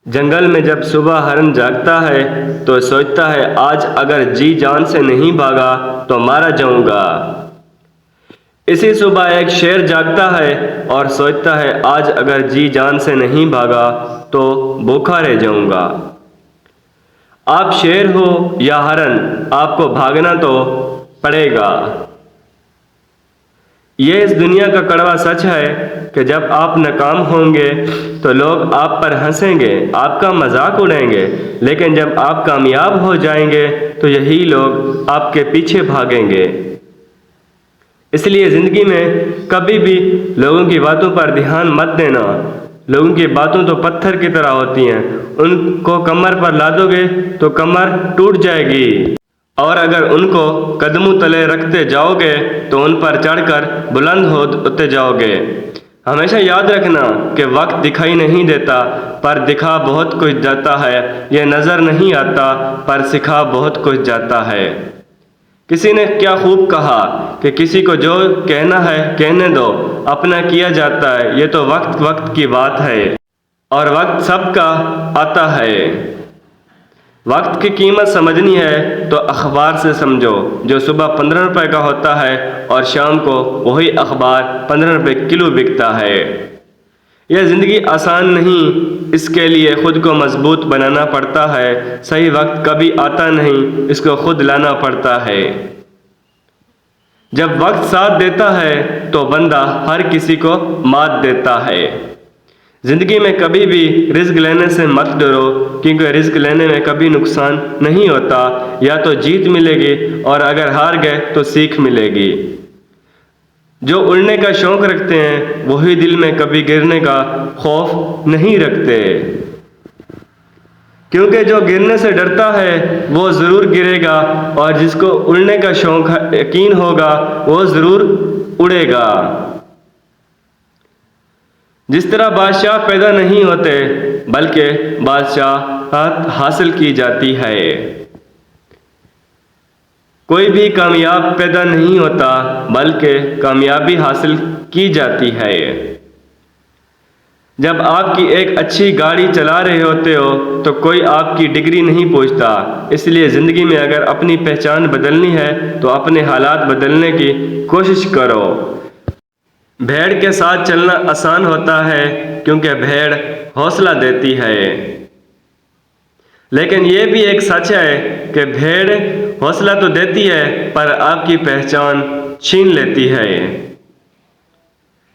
جنگل میں جب صبح ہرن جاگتا ہے تو سوچتا ہے آج اگر جی جان سے نہیں بھاگا تو مارا جاؤں گا۔ اسی صبح ایک شیر جاگتا ہے اور سوچتا ہے آج اگر جی جان سے نہیں بھاگا تو بھوکا رہ جاؤں گا۔ آپ شیر ہو یا ہرن، آپ کو بھاگنا تو پڑے گا۔ یہ اس دنیا کا کڑوا سچ ہے کہ جب آپ ناکام ہوں گے تو لوگ آپ پر ہنسیں گے، آپ کا مذاق اڑائیں گے، لیکن جب آپ کامیاب ہو جائیں گے تو یہی لوگ آپ کے پیچھے بھاگیں گے۔ اس لیے زندگی میں کبھی بھی لوگوں کی باتوں پر دھیان مت دینا۔ لوگوں کی باتوں تو پتھر کی طرح ہوتی ہیں، ان کو کمر پر لادو گے تو کمر ٹوٹ جائے گی، اور اگر ان کو قدموں تلے رکھتے جاؤ گے تو ان پر چڑھ کر بلند ہوتے جاؤ گے۔ ہمیشہ یاد رکھنا کہ وقت دکھائی نہیں دیتا پر دکھا بہت کچھ جاتا ہے، یہ نظر نہیں آتا پر سکھا بہت کچھ جاتا ہے۔ کسی نے کیا خوب کہا کہ کسی کو جو کہنا ہے کہنے دو، اپنا کیا جاتا ہے، یہ تو وقت وقت کی بات ہے، اور وقت سب کا آتا ہے۔ وقت کی قیمت سمجھنی ہے تو اخبار سے سمجھو، جو صبح 15 روپے کا ہوتا ہے اور شام کو وہی اخبار 15 روپے کلو بکتا ہے۔ یہ زندگی آسان نہیں، اس کے لیے خود کو مضبوط بنانا پڑتا ہے۔ صحیح وقت کبھی آتا نہیں، اس کو خود لانا پڑتا ہے۔ جب وقت ساتھ دیتا ہے تو بندہ ہر کسی کو مات دیتا ہے۔ زندگی میں کبھی بھی رزق لینے سے مت ڈرو، کیونکہ رزق لینے میں کبھی نقصان نہیں ہوتا۔ یا تو جیت ملے گی اور اگر ہار گئے تو سیکھ ملے گی۔ جو اڑنے کا شوق رکھتے ہیں وہی دل میں کبھی گرنے کا خوف نہیں رکھتے، کیونکہ جو گرنے سے ڈرتا ہے وہ ضرور گرے گا، اور جس کو اڑنے کا شوق یقین ہوگا وہ ضرور اڑے گا۔ جس طرح بادشاہ پیدا نہیں ہوتے بلکہ بادشاہت حاصل کی جاتی ہے، کوئی بھی کامیاب پیدا نہیں ہوتا بلکہ کامیابی حاصل کی جاتی ہے۔ جب آپ کی ایک اچھی گاڑی چلا رہے ہوتے ہو تو کوئی آپ کی ڈگری نہیں پوچھتا۔ اس لیے زندگی میں اگر اپنی پہچان بدلنی ہے تو اپنے حالات بدلنے کی کوشش کرو۔ بھیڑ کے ساتھ چلنا آسان ہوتا ہے کیونکہ بھیڑ حوصلہ دیتی ہے، لیکن یہ بھی ایک سچ ہے کہ بھیڑ حوصلہ تو دیتی ہے پر آپ کی پہچان چھین لیتی ہے۔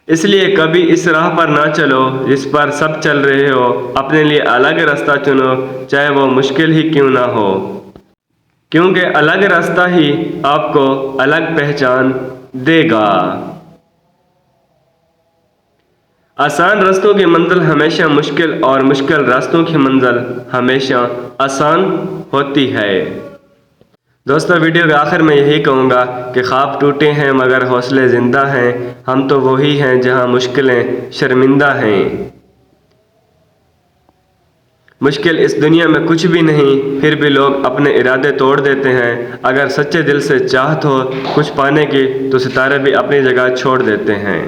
اس لیے کبھی اس راہ پر نہ چلو جس پر سب چل رہے ہو، اپنے لیے الگ راستہ چنو، چاہے وہ مشکل ہی کیوں نہ ہو، کیونکہ الگ راستہ ہی آپ کو الگ پہچان دے گا۔ آسان راستوں کی منزل ہمیشہ مشکل اور مشکل راستوں کی منزل ہمیشہ آسان ہوتی ہے۔ دوستو، ویڈیو کے آخر میں یہی کہوں گا کہ خواب ٹوٹے ہیں مگر حوصلے زندہ ہیں، ہم تو وہی ہیں جہاں مشکلیں شرمندہ ہیں۔ مشکل اس دنیا میں کچھ بھی نہیں، پھر بھی لوگ اپنے ارادے توڑ دیتے ہیں۔ اگر سچے دل سے چاہت ہو کچھ پانے کی تو ستارے بھی اپنی جگہ چھوڑ دیتے ہیں۔